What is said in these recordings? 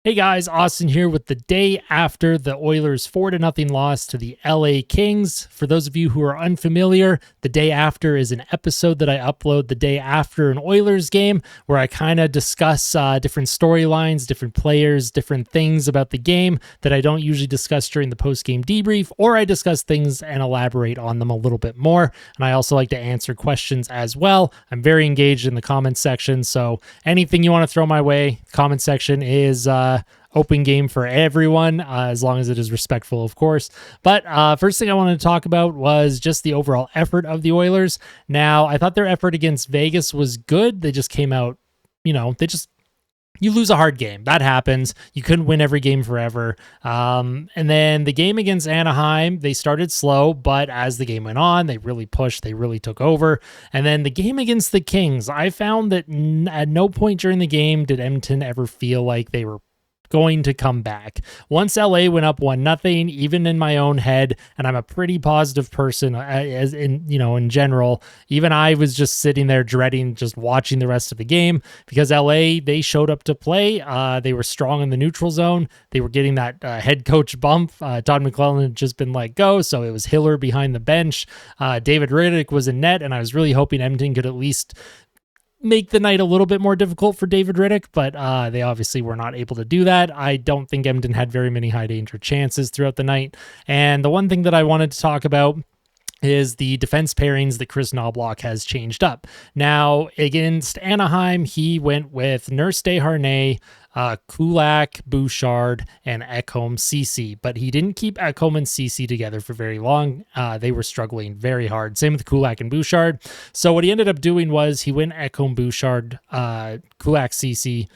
Hey guys, Austin here with the day after the Oilers 4-0 loss to the LA Kings. For those of you who are unfamiliar, the day after is an episode that I upload the day after an Oilers game where I kind of discuss different storylines, different players, different things about the game that I don't usually discuss during the post-game debrief, or I discuss things and elaborate on them a little bit more. And I also like to answer questions as well. I'm very engaged in the comments section, so anything you want to throw my way, comment section is open game for everyone, as long as it is respectful, of course. But first thing I wanted to talk about was just the overall effort of the Oilers. Now, I thought their effort against Vegas was good. They just came out, you lose a hard game. That happens. You couldn't win every game forever. And then the game against Anaheim, they started slow, but as the game went on, they really pushed. They really took over. And then the game against the Kings, I found that at no point during the game did Edmonton ever feel like they were going to come back. Once LA went up 1-0, even in my own head, and I'm a pretty positive person as in general, even I was just sitting there dreading just watching the rest of the game because LA, they showed up to play. They were strong in the neutral zone. They were getting that head coach bump. Todd McClellan had just been let go, so it was Hiller behind the bench. David Rittich was in net, and I was really hoping Edmonton could at least make the night a little bit more difficult for David Rittich, but they obviously were not able to do that. I don't think Edmonton had very many high danger chances throughout the night. And the one thing that I wanted to talk about is the defense pairings that Kris Knoblauch has changed up. Now, against Anaheim, he went with Nurse Desharnais, Kulak, Bouchard, and Ekholm Ceci, but he didn't keep Ekholm and Ceci together for very long. They were struggling very hard. Same with Kulak and Bouchard. So what he ended up doing was he went Ekholm, Bouchard, Kulak, Ceci,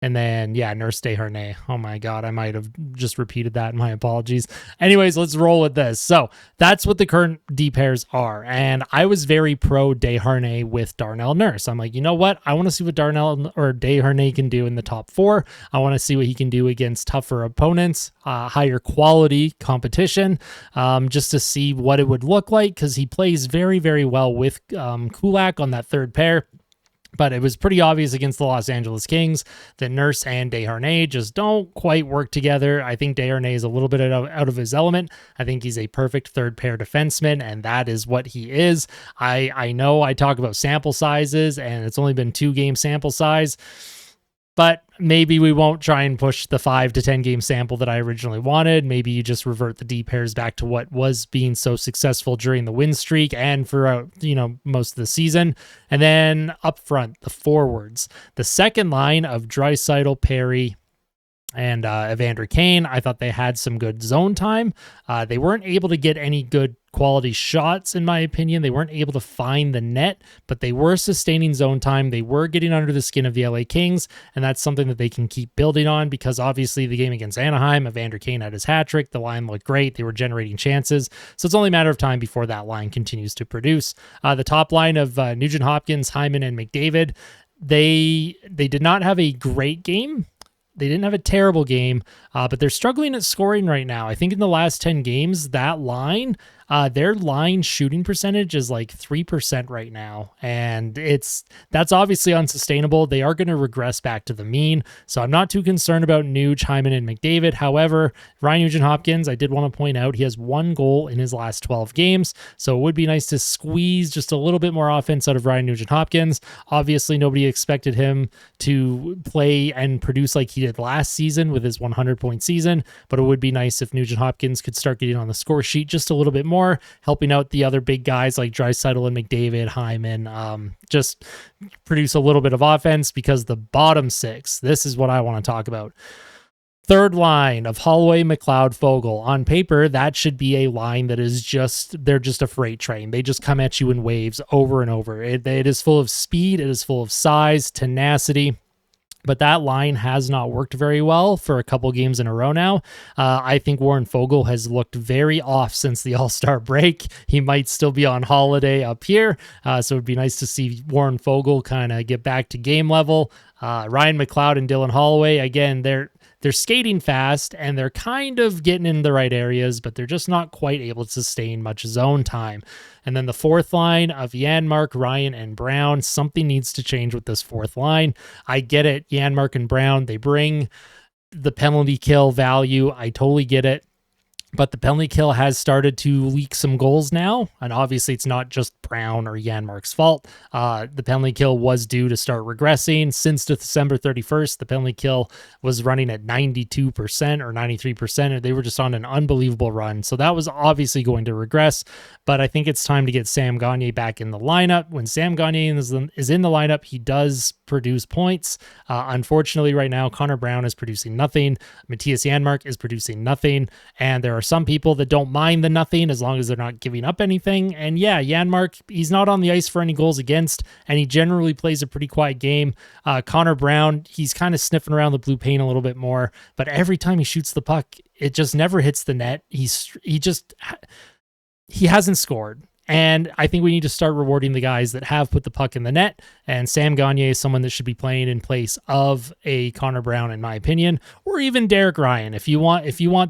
and then, Nurse Desharnais. Oh my God, I might have just repeated that. My apologies. Anyways, let's roll with this. So that's what the current D pairs are. And I was very pro Desharnais with Darnell Nurse. I'm like, you know what? I want to see what Darnell or Desharnais can do in the top four. I want to see what he can do against tougher opponents, higher quality competition, just to see what it would look like because he plays very, very well with Kulak on that third pair. But it was pretty obvious against the Los Angeles Kings that Nurse and Desharnais just don't quite work together. I think Desharnais is a little bit out of his element. I think he's a perfect third pair defenseman, and that is what he is. I know I talk about sample sizes, and it's only been 2-game sample size, but maybe we won't try and push the 5 to 10 game sample that I originally wanted. Maybe you just revert the D pairs back to what was being so successful during the win streak and for most of the season. And then up front, the forwards, the second line of Draisaitl, Perry, and Evander Kane, I thought they had some good zone time. They weren't able to get any good quality shots, in my opinion. They weren't able to find the net, but they were sustaining zone time. They were getting under the skin of the LA Kings, and that's something that they can keep building on because obviously the game against Anaheim, Evander Kane had his hat trick. The line looked great. They were generating chances. So it's only a matter of time before that line continues to produce. The top line of Nugent Hopkins, Hyman, and McDavid, they did not have a great game. They didn't have a terrible game, but they're struggling at scoring right now. I think in the last 10 games, that line, their line shooting percentage is like 3% right now. And that's obviously unsustainable. They are going to regress back to the mean. So I'm not too concerned about Nuge, Hyman, and McDavid. However, Ryan Nugent-Hopkins, I did want to point out, he has 1 goal in his last 12 games. So it would be nice to squeeze just a little bit more offense out of Ryan Nugent-Hopkins. Obviously, nobody expected him to play and produce like he did last season with his 100-point season, but it would be nice if Nugent-Hopkins could start getting on the score sheet just a little bit more, helping out the other big guys like Draisaitl and McDavid, Hyman, just produce a little bit of offense because the bottom 6, this is what I want to talk about. Third line of Holloway, McLeod, Foegele. On paper, that should be a line that is they're just a freight train. They just come at you in waves over and over. It is full of speed. It is full of size, tenacity. But that line has not worked very well for a couple games in a row now. I think Warren Foegele has looked very off since the All-Star break. He might still be on holiday up here, so it'd be nice to see Warren Foegele kind of get back to game level. Ryan McLeod and Dylan Holloway, again, they're skating fast and they're kind of getting in the right areas, but they're just not quite able to sustain much zone time. And then the fourth line of Janmark, Ryan, and Brown, something needs to change with this fourth line. I get it. Janmark and Brown, they bring the penalty kill value, I totally get it. But the penalty kill has started to leak some goals now. And obviously, it's not just Brown or Janmark's fault. The penalty kill was due to start regressing. Since December 31st, the penalty kill was running at 92% or 93%. And they were just on an unbelievable run. So that was obviously going to regress. But I think it's time to get Sam Gagner back in the lineup. When Sam Gagner is in the lineup, he does produce points. Unfortunately, right now, Connor Brown is producing nothing. Mattias Janmark is producing nothing. And there are some people that don't mind the nothing as long as they're not giving up anything. And yeah, Janmark, he's not on the ice for any goals against, and he generally plays a pretty quiet game. Connor Brown, he's kind of sniffing around the blue paint a little bit more, but every time he shoots the puck, it just never hits the net. He hasn't scored. And I think we need to start rewarding the guys that have put the puck in the net. And Sam Gagner is someone that should be playing in place of a Connor Brown, in my opinion, or even Derek Ryan. If you want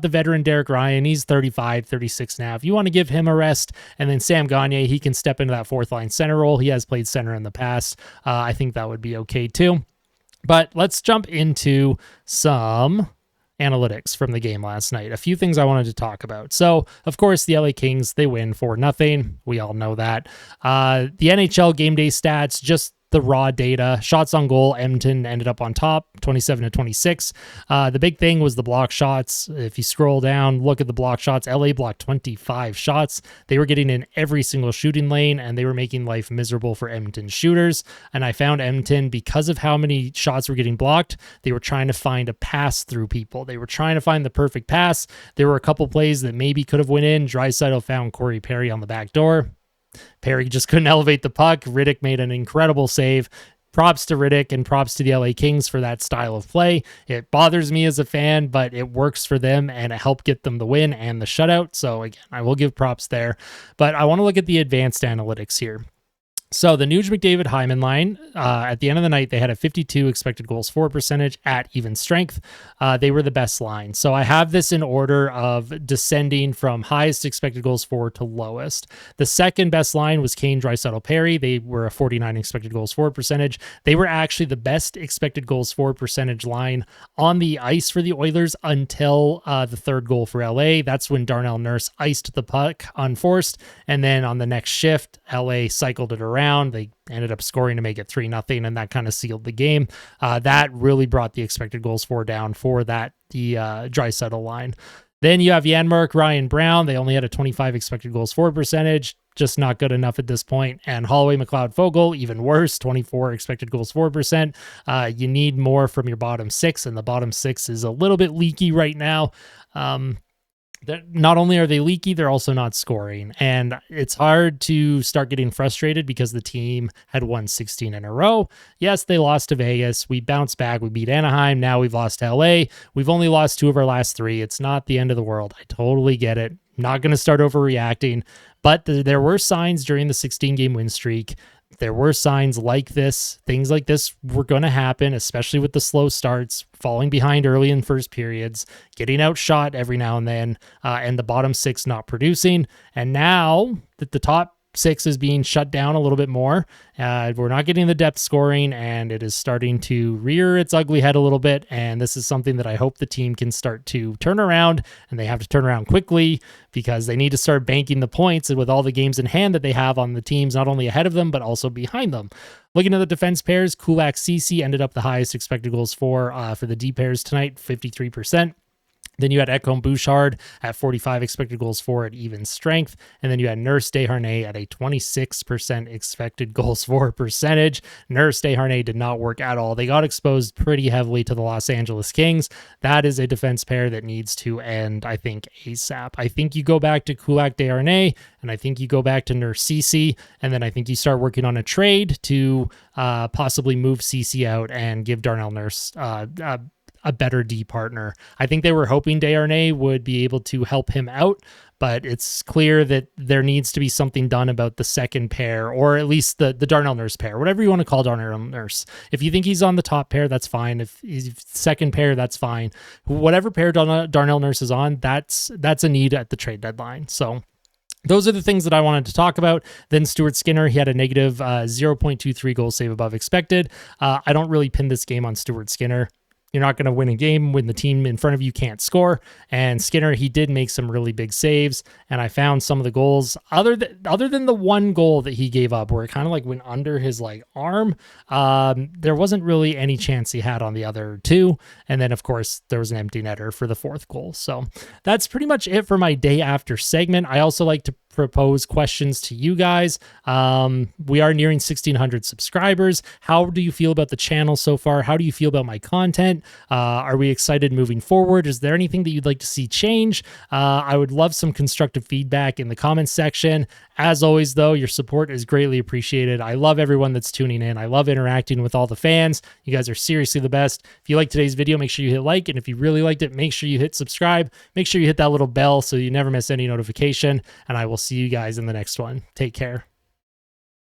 the veteran Derek Ryan, he's 35, 36 now. If you want to give him a rest, and then Sam Gagner, he can step into that fourth line center role. He has played center in the past. I think that would be okay too. But let's jump into some analytics from the game last night. A few things I wanted to talk about. So, of course, the LA Kings, they win 4-0. We all know that. The NHL game day stats, just the raw data. Shots on goal, Edmonton ended up on top, 27-26. The big thing was the block shots. If you scroll down, look at the block shots. LA blocked 25 shots. They were getting in every single shooting lane, and they were making life miserable for Edmonton shooters. And I found Edmonton, because of how many shots were getting blocked, they were trying to find a pass through people. They were trying to find the perfect pass. There were a couple plays that maybe could have went in. Draisaitl found Corey Perry on the back door. Perry just couldn't elevate the puck. Rittich made an incredible save. Props to Rittich and props to the LA Kings for that style of play. It bothers me as a fan, but it works for them and it helped get them the win and the shutout. So again, I will give props there. But I want to look at the advanced analytics here. So the Nuge McDavid Hyman line, at the end of the night, they had a 52 expected goals for percentage at even strength. They were the best line. So I have this in order of descending from highest expected goals for to lowest. The second best line was Kane, Draisaitl, Perry. They were a 49 expected goals for percentage. They were actually the best expected goals for percentage line on the ice for the Oilers until the third goal for LA. That's when Darnell Nurse iced the puck unforced. And then on the next shift, LA cycled it around. They ended up scoring to make it 3-0, and that kind of sealed the game. That really brought the expected goals for down for the Draisaitl line. Then you have Janmark, Ryan, Brown. They only had a 25 expected goals for percentage, just not good enough at this point. And Holloway, McLeod, Fogle, even worse, 24 expected goals for percent. You need more from your bottom six, and the bottom six is a little bit leaky right now. Not only are they leaky, they're also not scoring. And it's hard to start getting frustrated because the team had won 16 in a row. Yes, they lost to Vegas. We bounced back. We beat Anaheim. Now we've lost to LA. We've only lost 2 of our last 3. It's not the end of the world. I totally get it. Not going to start overreacting. But there were signs during the 16-game win streak. There were signs like this. Things like this were going to happen, especially with the slow starts, falling behind early in first periods, getting outshot every now and then, and the bottom six not producing. And now that the top six is being shut down a little bit more, we're not getting the depth scoring, and it is starting to rear its ugly head a little bit. And this is something that I hope the team can start to turn around, and they have to turn around quickly because they need to start banking the points and with all the games in hand that they have on the teams, not only ahead of them, but also behind them. Looking at the defense pairs, Kulak Ceci ended up the highest expected goals for the D pairs tonight, 53%. Then you had Ekholm Bouchard at 45 expected goals for at even strength. And then you had Nurse Desharnais at a 26% expected goals for percentage. Nurse Desharnais did not work at all. They got exposed pretty heavily to the Los Angeles Kings. That is a defense pair that needs to end, I think, ASAP. I think you go back to Kulak Desharnais, and I think you go back to Nurse Ceci, and then I think you start working on a trade to possibly move Ceci out and give Darnell Nurse a better D partner. I think they were hoping Desharnais would be able to help him out, but it's clear that there needs to be something done about the second pair, or at least the Darnell Nurse pair, whatever you want to call Darnell Nurse. If you think he's on the top pair, that's fine. If he's second pair, that's fine. Whatever pair Darnell Nurse is on, that's a need at the trade deadline. So those are the things that I wanted to talk about. Then Stuart Skinner, he had a negative 0.23 goal save above expected. I don't really pin this game on Stuart Skinner. you're not going to win a game when the team in front of you can't score. And Skinner, he did make some really big saves, and I found some of the goals other than the one goal that he gave up where it kind of like went under his like arm. There wasn't really any chance he had on the other two. And then of course there was an empty netter for the fourth goal. So that's pretty much it for my day after segment. I also like to propose questions to you guys. We are nearing 1,600 subscribers. How do you feel about the channel so far? How do you feel about my content? Are we excited moving forward? Is there anything that you'd like to see change? I would love some constructive feedback in the comments section. As always, though, your support is greatly appreciated. I love everyone that's tuning in. I love interacting with all the fans. You guys are seriously the best. If you like today's video, make sure you hit like. And if you really liked it, make sure you hit subscribe. Make sure you hit that little bell so you never miss any notification. And I will see you guys in the next one. Take care.